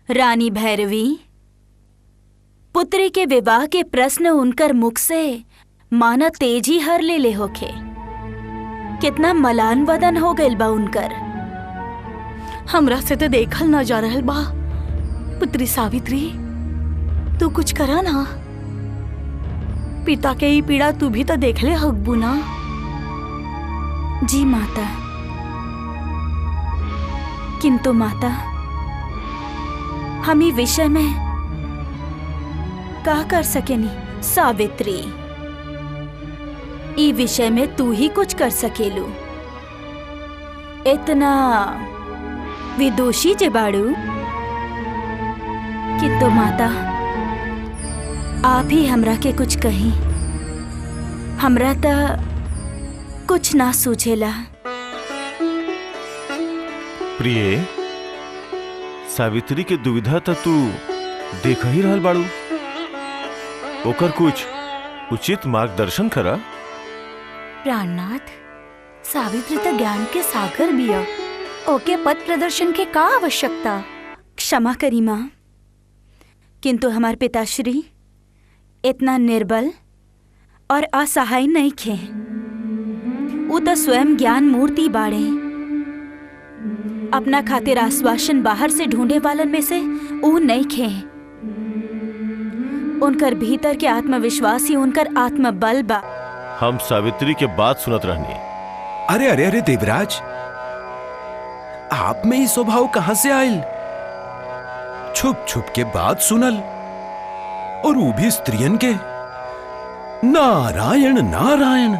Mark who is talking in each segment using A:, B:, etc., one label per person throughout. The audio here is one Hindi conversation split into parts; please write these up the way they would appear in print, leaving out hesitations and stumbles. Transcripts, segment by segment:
A: रानी भैरवी, पुत्री के विवाह के प्रश्न उनकर मुख से माना तेजी हर ले होखे। कितना मलान वदन हो गइल बा उनकर।
B: हमरा से तो देखल ना जा रहल बा। पुत्री सावित्री, तू कुछ करा ना। पिता के ही पीड़ा तू भी तो देख ले हकबू ना।
A: जी माता, किंतु माता, हम ई विषय में का कर सकेनी? सावित्री, ई विषय में तू ही कुछ कर सकेलू। इतना विदुषी जे बाड़ू, किंतु माता आप ही हमरा के कुछ कही। हमरा तो कुछ ना सूझेला।
C: प्रिय, सावित्री के दुविधा तो तू देख ही रहल बाड़ू। ओकर कुछ उचित मार्गदर्शन करा।
B: प्राणनाथ, सावित्री तो ज्ञान के सागर बिया। ओके पथ प्रदर्शन के का आवश्यकता?
A: क्षमा करी माँ, किंतु हमार पिताश्री इतना निर्बल और असहाय नहीं खे। वो तो स्वयं ज्ञान मूर्ति बाड़े। अपना खातिर आश्वासन बाहर से ढूंढे वालन में से वो नहीं खे। उनकर भीतर के आत्मविश्वास ही उनकर आत्मबल बा।
C: हम सावित्री के बात सुनत रहनी।
D: अरे अरे अरे देवराज, आप में ही स्वभाव कहां से आयल? छुप छुप के बात सुनल, और वो भी स्त्रियन के। नारायण नारायण,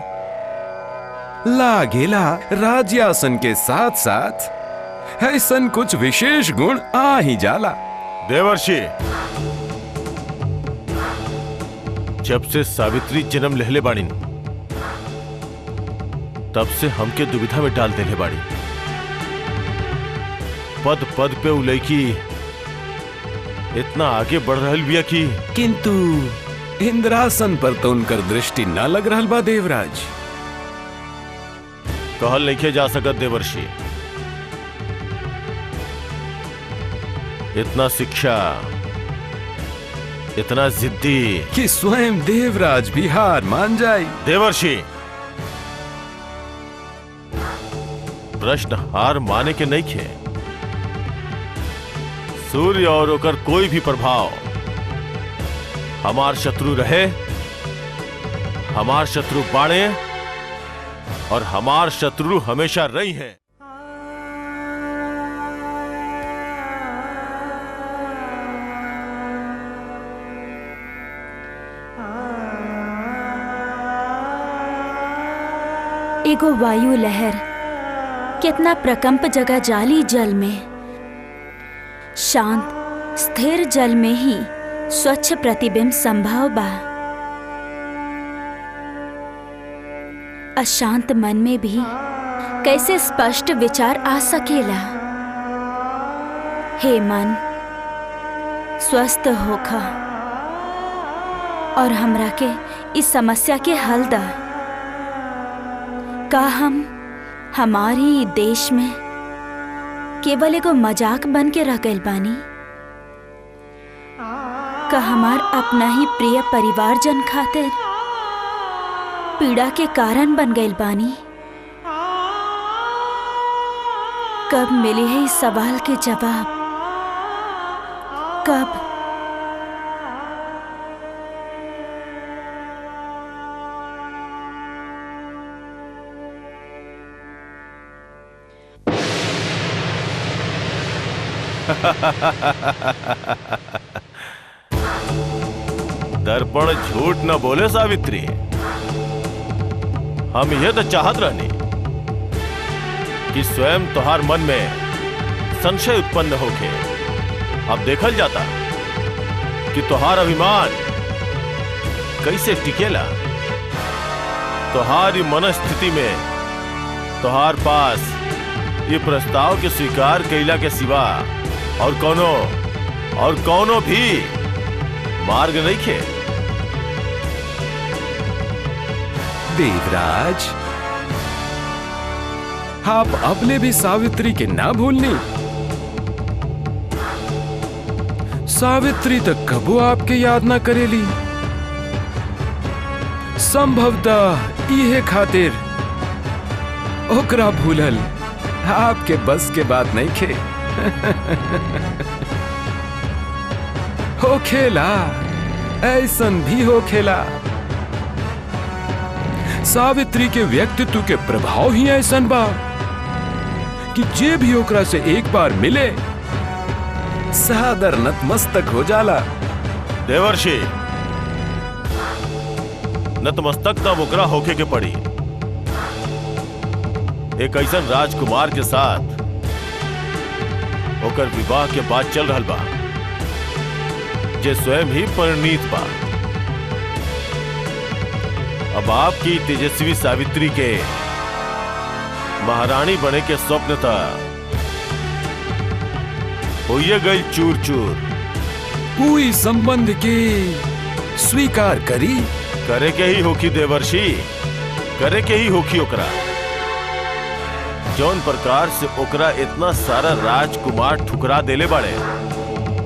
D: लागेला राज्यासन के साथ साथ ऐसन कुछ विशेष गुण आ ही जाला।
C: देवर्षि, जब से सावित्री जन्म लेले बाड़ीन, तब से हमके दुविधा में डाल देले बाड़ी। पद पद पे उ लड़की इतना आगे बढ़ रहल बिया कि
D: किंतु इंद्रासन पर तो उनकर दृष्टि न लग रहल बा देवराज।
C: कहल नहीं जा सकत देवर्षि। इतना शिक्षा, इतना जिद्दी
D: कि स्वयं देवराज भी हार मान जाए।
C: देवर्षि, प्रश्न हार माने के नहीं खे। सूर्य और ओकर कोई भी प्रभाव हमार शत्रु रहे, हमार शत्रु बाणे, और हमार शत्रु हमेशा रही है।
A: एगो वायु लहर कितना प्रकंप जगह जाली जल में, शांत स्थिर जल में ही स्वच्छ प्रतिबिंब संभव बा। अशांत मन में भी कैसे स्पष्ट विचार आ सकेला? हे मन, स्वस्थ होखा और हमरा के इस समस्या के हल दा। का हम हमारी देश में केवल एगो मजाक बन के रह गइल बानी? का हमार अपना ही प्रिय परिवारजन खातिर पीड़ा के कारण बन गइल बानी? कब मिले है इस सवाल के जवाब? कब?
C: दर्पण झूठ न बोले सावित्री। हम यह तो चाहत रहनी कि स्वयं तुहार मन में संशय उत्पन्न होके। अब देखल जाता कि तुहार अभिमान कैसे टिकेला। तुहारी मनस्थिति में तुहार पास ये प्रस्ताव के स्वीकार कैला के सिवा और कौनो भी मार्ग नहीं खे।
D: देवराज, आप अपने भी सावित्री के ना भूलनी। सावित्री तक कबो आपके याद ना करेली। संभवतः इहे खातिर ओकरा भूलल आपके बस के बात नहीं खे। हो खेला, ऐसन भी हो खेला। सावित्री के व्यक्तित्व के प्रभाव ही ऐसन बा कि जे भी ओकरा से एक बार मिले सादर नतमस्तक हो जाला।
C: देवर्षि, नतमस्तक तब ओकरा होके के पड़ी एक ऐसन राजकुमार के साथ ओकर विवाह के बाद चल रहल बा जे स्वयं ही परिणीत बा। अब आपकी तेजस्वी सावित्री के महारानी बने के स्वप्न था होइए गई चूर चूर।
D: कोई संबंध के स्वीकार करी
C: करे के ही होखी देवर्षि, करे के ही होखी ओकरा। जौन प्रकार से ओकरा इतना सारा राजकुमार ठुकरा देले बाड़े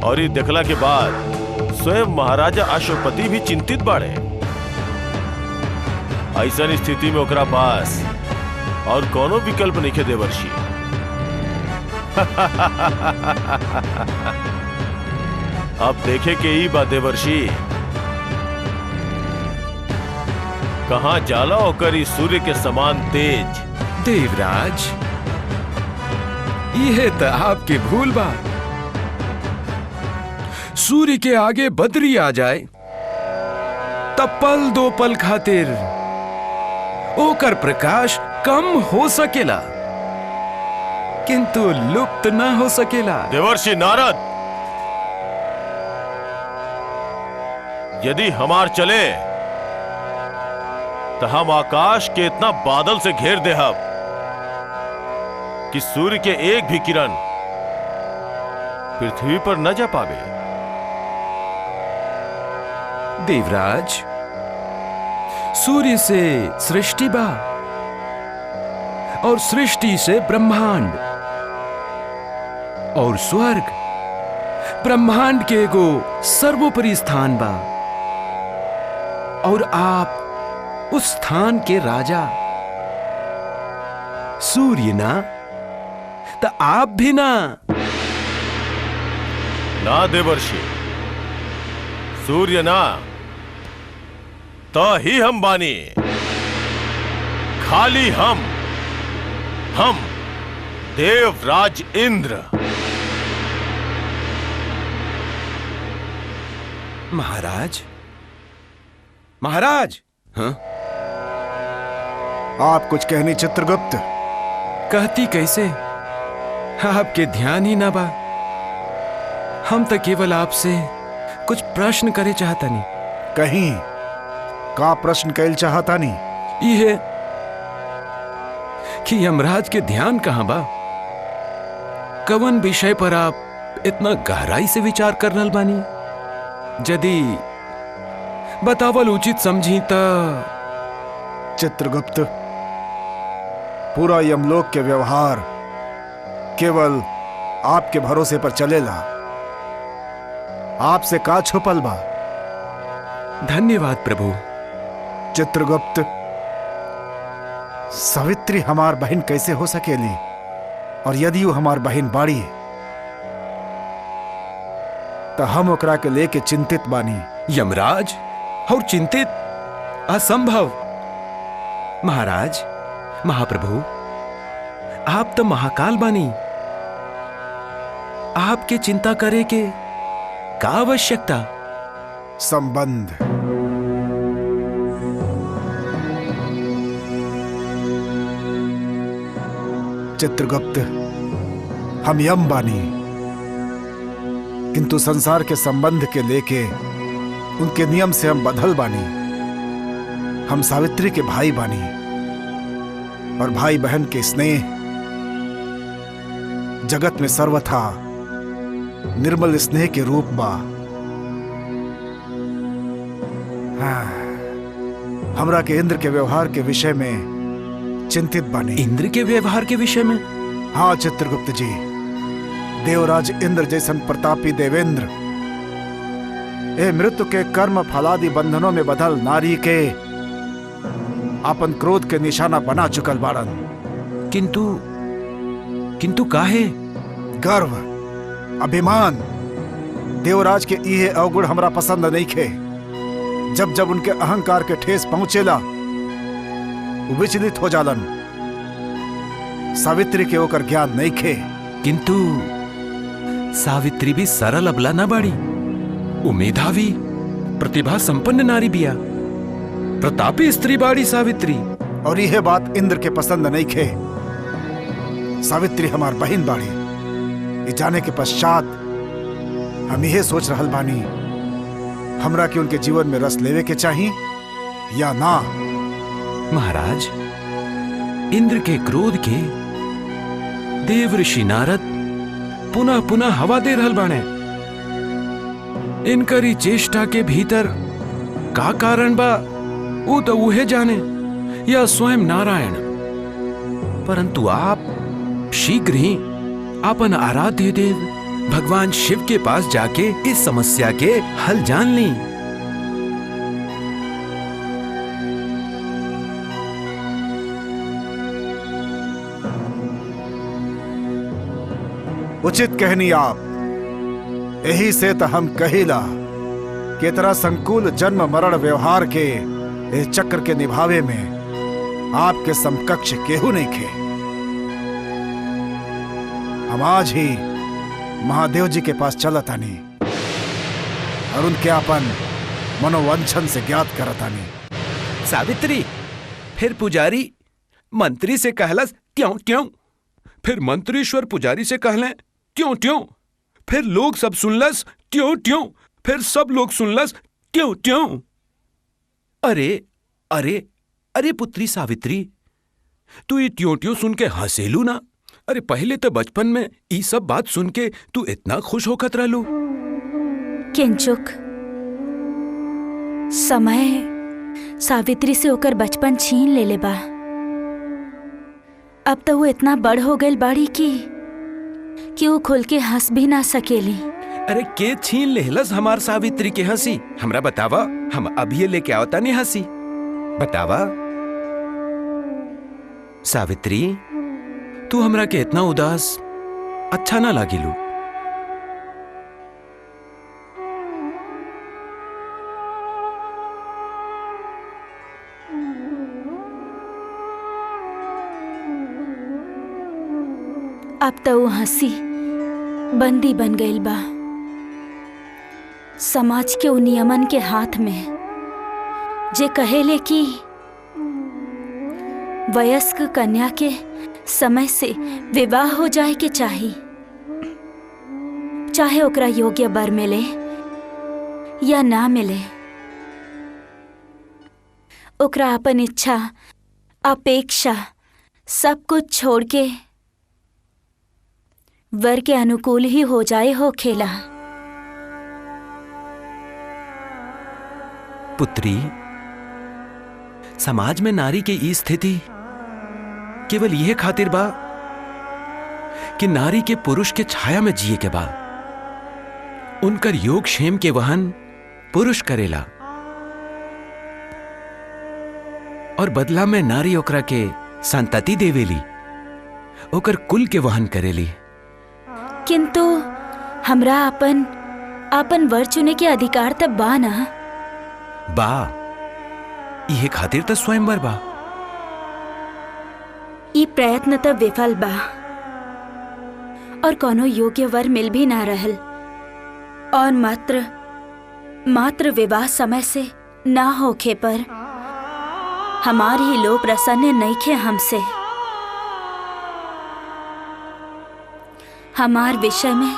C: और ये देखला के बाद स्वयं महाराजा अशोकपति भी चिंतित बाड़े। ऐसा स्थिति में ओकरा पास और कोनो विकल्प नहीं है देवर्षि। अब देखे के ही बा देवर्षि, कहां जाला होकर इस सूर्य के समान तेज।
D: देवराज, यह तो आपके भूल बा। सूर्य के आगे बदरी आ जाए तब पल दो पल खातिर ओकर प्रकाश कम हो सकेला किंतु लुप्त न हो सकेला।
C: देवर्षि नारद, यदि हमार चले तो हम आकाश के इतना बादल से घेर दे हब कि सूर्य के एक भी किरण पृथ्वी पर न जा पावे।
D: देवराज, सूर्य से सृष्टि बा और सृष्टि से ब्रह्मांड और स्वर्ग ब्रह्मांड के एगो सर्वोपरि स्थान बा और आप उस स्थान के राजा। सूर्य ना तो आप भी ना।
C: ना देवर्षि, सूर्य ना तो ही हम बानी। खाली हम देवराज इंद्र।
D: महाराज, महाराज। हाँ?
E: आप कुछ कहनी चित्रगुप्त?
D: कहती कैसे, आपके ध्यान ही ना बा। हम तो केवल आपसे कुछ प्रश्न करे चाहता नहीं।
E: कहीं का प्रश्न कैल चाहता नहीं?
D: ये कि यमराज के ध्यान कहां बा? कवन विषय पर आप इतना गहराई से विचार कर रहल बानी? यदि बतावल उचित समझी तो।
E: चित्रगुप्त, पूरा यमलोक के व्यवहार केवल आपके भरोसे पर चलेला। आपसे का छुपल बा?
D: धन्यवाद प्रभु।
E: चित्रगुप्त, सावित्री हमार बहन कैसे हो सकेली? और यदि वो हमार बहन बाड़ी तो हम ओकरा के लेके चिंतित बानी।
D: यमराज और चिंतित? असंभव। महाराज, महाप्रभु, आप तो महाकाल बानी। आपके चिंता करे के का आवश्यकता?
E: संबंध। चित्रगुप्त, हम यम बानी किंतु संसार के संबंध के लेके उनके नियम से हम बदल बानी। हम सावित्री के भाई बानी और भाई बहन के स्नेह जगत में सर्वथा निर्मल स्नेह के रूप बा। हाँ, हमरा के इंद्र के व्यवहार के विषय में चिंतित बानी।
D: इंद्र के व्यवहार के विषय में?
E: हाँ चित्रगुप्त जी, देवराज इंद्र जैसन प्रतापी देवेंद्र ए मृत्यु के कर्म फलादि बंधनों में बदल नारी के अपन क्रोध के निशाना बना चुकल बाड़न।
D: किंतु किंतु काहे?
E: गर्व, अभिमान, देवराज के इहे अवगुण हमरा पसंद नहीं खे। जब जब उनके अहंकार के ठेस पहुंचेला वो विचलित हो जालन। सावित्री के ओकर ज्ञान नहीं खे।
D: किंतु सावित्री भी सरल अबला ना बाड़ी। वो मेधावी प्रतिभा संपन्न नारी बिया, प्रतापी स्त्री बाड़ी सावित्री।
E: और यह बात इंद्र के पसंद नहीं खे। सावित्री हमार बहन बाड़ी। ये जाने के पश्चात हम यह सोच रहल बानी हमरा के उनके जीवन में रस लेवे के चाहिए या ना।
D: महाराज, इंद्र के क्रोध के देव ऋषि नारद पुनः पुनः हवा दे रहल बाणे। इनकरी चेष्टा के भीतर का कारण बा वो तो उहे जाने या स्वयं नारायण। परंतु आप शीघ्र ही अपन आराध्य देव भगवान शिव के पास जाके इस समस्या के हल जान ली।
E: उचित कहनी आप। यही से तो हम कहिला कि तरह संकुल जन्म मरण व्यवहार के इस चक्र के निभावे में आपके समकक्ष केहू नहीं खे। हम आज ही महादेव जी के पास चलतानी और उनके अपन मनोवंचन से ज्ञात करतानी।
D: सावित्री, फिर पुजारी मंत्री से कहलस क्यों क्यों, फिर मंत्रीश्वर पुजारी से कहले क्यों क्यों, फिर लोग सब सुनलस क्यों क्यों, फिर सब लोग सुनलस क्यों क्यों। अरे अरे अरे पुत्री सावित्री, तू ये त्यों त्यों सुन के हंसेलू ना। अरे पहले तो बचपन में ये सब बात सुन के तू इतना खुश होकर रहलू।
A: किंचुक समय सावित्री से होकर बचपन छीन ले बा। अब तो वो इतना बड़ हो गई बाड़ी कि वो खुल के हंस भी ना सकेली।
D: अरे के छीन लेहलस हमार सावित्री के हंसी? हमरा बतावा, हम अभी लेके आवता नहीं हंसी। बतावा सावित्री, तू हमरा के इतना उदास अच्छा ना लागिलू।
A: अब तो वो हंसी बंदी बन गई बा समाज के नियमन के हाथ में, जे कहेले कि वयस्क कन्या के समय से विवाह हो जाए के चाहिए, चाहे ओकरा योग्य वर मिले या ना मिले। ओकरा अपन इच्छा अपेक्षा सब कुछ छोड़ के वर के अनुकूल ही हो जाए हो खेला।
D: पुत्री, समाज में नारी की ई स्थिति केवल यह खातिर बा कि नारी के पुरुष के छाया में जिए के बा। उनकर योग क्षेम के वहन पुरुष करेला और बदला में नारी ओकरा के संतति देवेली, ओकर कुल के वहन करेली।
A: किंतु हमरा अपन वर चुने के अधिकार तब बा ना।
D: बा, यह खातिर तो स्वयंवर बा।
A: ई प्रयत्न तब विफल बा और कोनो योग्य वर मिल भी ना रहल और मात्र विवाह समय से ना होखे पर हमार ही लोग प्रसन्न नहीं खे हमसे। हमार विषय में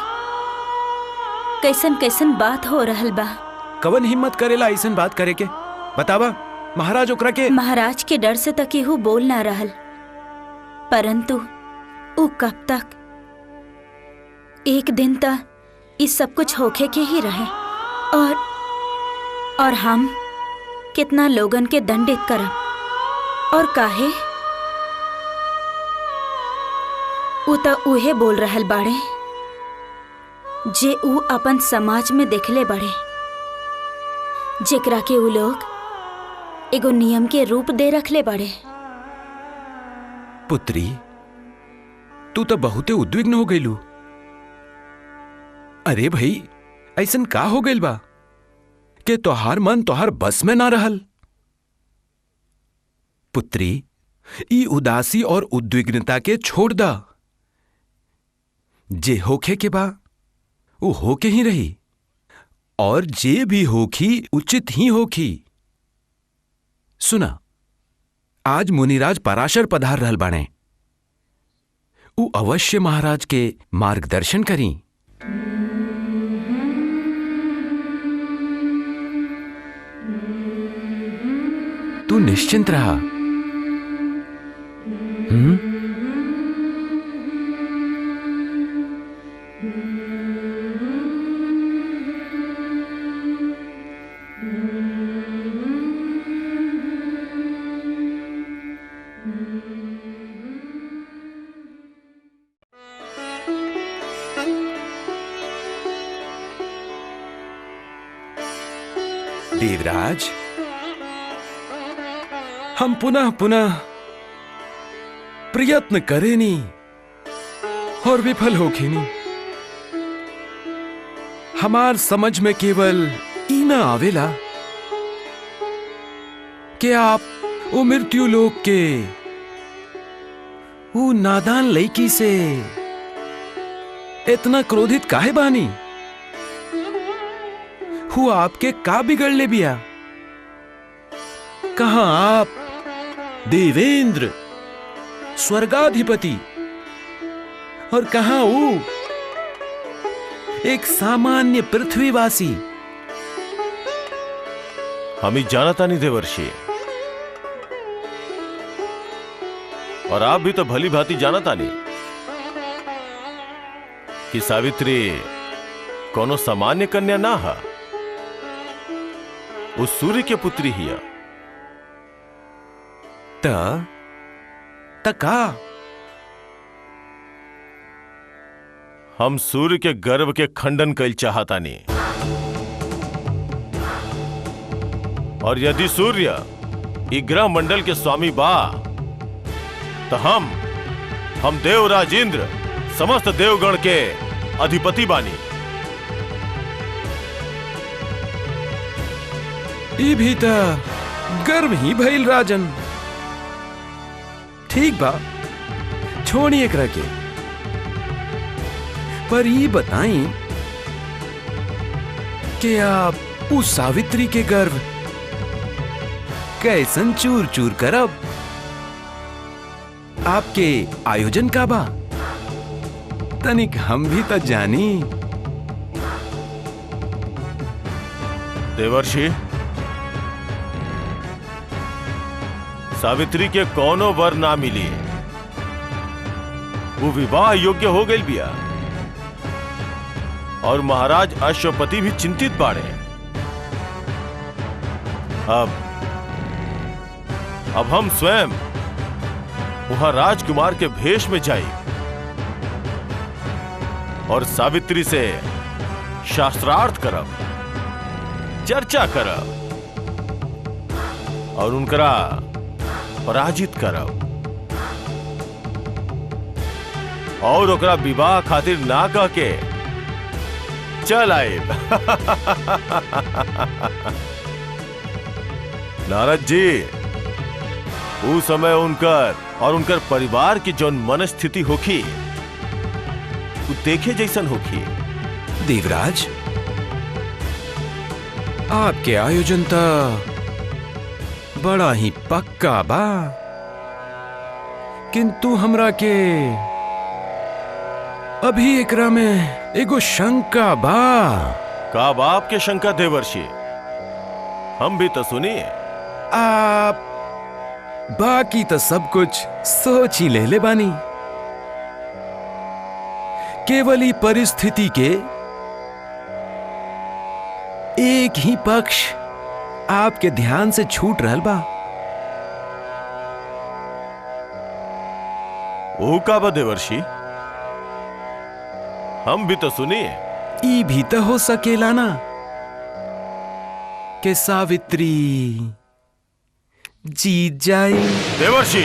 A: कैसन कैसन बात हो रहल बा।
D: कवन हिम्मत करेला ऐसन बात करे के? बतावा महाराज ओकरा के।
A: महाराज के डर से तक केहू बोल ना रहल, परंतु उ कब तक? एक दिन तक इस सब कुछ होखे के ही रहे और हम कितना लोगन के दंडित करब और काहे? उ त उहे बोल रहल बाड़े जे उ अपन समाज में देखले बड़े। जेकरा के उ लोग एगो नियम के रूप दे रखले बड़े।
D: पुत्री, तू तो बहुते उद्विग्न हो गईलू। अरे भाई, ऐसन का हो गइल बा कि तोहार मन तोहार बस में ना रहल? पुत्री, ई उदासी और उद्विग्नता के छोड़ दा। जे होखे के बा वो होके ही रही, और जे भी होखी उचित ही होखी। सुना, आज मुनिराज पराशर पधार रहल बाणे। उ अवश्य महाराज के मार्गदर्शन करी। तू निश्चिंत रहा। देवराज, हम पुनः पुनः प्रयत्न करेनी और विफल होखेनी। हमार समझ में केवल ई ना आवेला कि आप वो मृत्यु लोक के वो नादान लड़की से इतना क्रोधित काहे बानी? हुआ आपके का बिगड़ ले बिया? कहां आप देवेंद्र स्वर्गाधिपति, और कहां वो एक सामान्य पृथ्वीवासी?
C: हम ही जानता नहीं देवर्षि, और आप भी तो भली भांति जानता नहीं कि सावित्री कोनो सामान्य कन्या ना है। वो सूर्य के पुत्री हिया।
D: का
C: हम सूर्य के गर्भ के खंडन कल चाहता नहीं, और यदि सूर्य ई ग्रह मंडल के स्वामी बा तो हम देवराज इंद्र समस्त देवगण के अधिपति बानी।
D: ई भी त गर्व ही भइल राजन। ठीक बा, छोड़ी एकरा के। पर ई बताई कि आप उस सावित्री के गर्व कैसन चूर चूर करब? आपके आयोजन का बा? तनिक हम भी तो जानी।
C: देवर्षि, सावित्री के कोनो वर ना मिली, वो विवाह योग्य हो गई बिया, और महाराज अश्वपति भी चिंतित बाड़े। अब हम स्वयं वहां राजकुमार के भेष में जाए और सावित्री से शास्त्रार्थ करब, चर्चा करब और उनकरा पराजित करब, और ओकरा विवाह खातिर ना कह के चल आए। नारद जी, उस समय उनकर और उनकर परिवार की जौन मनस्थिति होखी वो देखे जैसन होखी।
D: देवराज, आपके आयोजन तो बड़ा ही पक्का बा, किंतु हमरा के अभी एकरा में एगो शंका बा।
C: का बाप के शंका देवर्षि? हम भी तो सुनिए।
D: आप बाकी तो सब कुछ सोच ही ले बानी, केवल ही परिस्थिति के एक ही पक्ष आपके ध्यान से छूट रहल बा।
C: वो का बा देवर्षि? हम भी तो सुनिए।
D: ई भी तो हो सकेला ना के सावित्री जीत जाए।
C: देवर्षि